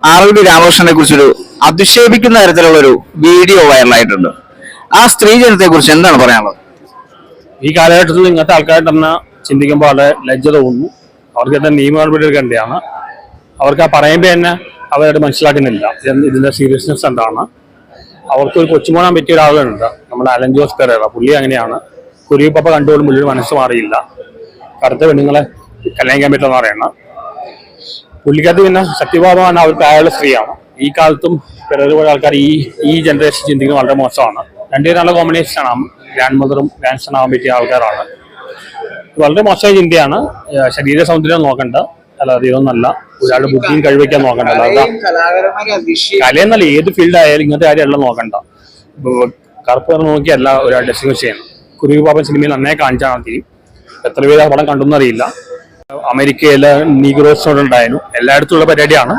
ആർ.എൽ.വി രാമകൃഷ്ണനെ കുറിച്ചൊരു അധിക്ഷേപിക്കുന്ന തരത്തിലുള്ള ഒരു വീഡിയോ വൈറലായിട്ടുണ്ട്. ആ സ്ത്രീ ജനത്തെ കുറിച്ച് എന്താണ് പറയാനുള്ളത്? ഈ കാലഘട്ടത്തിൽ ഇങ്ങനത്തെ ആൾക്കാർ തന്നെ ചിന്തിക്കുമ്പോൾ വളരെ ലജ്ജ തോന്നുന്നു. അവർക്ക് തന്നെ നിയമ നടപടി എടുക്കേണ്ടതാണ്. അവർക്ക് ആ പറയുമ്പോൾ തന്നെ അവരത് മനസ്സിലാക്കുന്നില്ല ഇതിന്റെ സീരിയസ്നെസ് എന്താണ്. അവർക്കൊരു കൊച്ചുമോനാൻ പറ്റിയ ഒരാളുണ്ട്, നമ്മുടെ അലൻ ജോസ് പെരേറ. പുള്ളി അങ്ങനെയാണ്. കുരുവിപ്പ കണ്ടുപോലും പുള്ളിയുടെ മനസ്സ് മാറിയില്ല. കറുത്ത പെണ്ണുങ്ങളെ കല്യാണിക്കാൻ പറ്റുമെന്ന് പറയണം. പുള്ളിക്കകത്ത് പിന്നെ സത്യഭാവമാണ്, അവർ പ്രായമുള്ള സ്ത്രീയാണ്. ഈ കാലത്തും പെരേറ പോലെ ആൾക്കാർ ഈ ജനറേഷൻ ചിന്തിക്കുന്നത് വളരെ മോശമാണ്. രണ്ടുപേരും നല്ല കോമ്പിനേഷനാണ്. ഗ്രാൻഡ് മദറും ഗ്രാൻഡ് സൺ ആവാൻ പറ്റിയ ആൾക്കാരാണ്. വളരെ മോശമായ ചിന്തയാണ്. ശരീര സൗന്ദര്യം നോക്കണ്ട, അല്ലാതെ ഇതൊന്നല്ല. ഒരാളുടെ ബുദ്ധിയും കഴിവയ്ക്കാൻ നോക്കണ്ട. അല്ലാതെ കലയെന്നല്ല, ഏത് ഫീൽഡ് ആയാലും ഇങ്ങനത്തെ കാര്യമെല്ലാം നോക്കണ്ട. കറുപ്പ് നോക്കിയല്ല ഒരാൾ ഡെസ്റ്റിംഗ് ചെയ്യണം. കുരുവി പാപ്പൻ സിനിമയിൽ നന്നായി കാണിച്ചാൽ മതി. എത്ര പേര് ആ പടം കണ്ടെന്നറിയില്ല. അമേരിക്കയിലെ നീഗ്രോസിനോട് ഉണ്ടായിരുന്നു. എല്ലായിടത്തും ഉള്ള പരിപാടിയാണ്.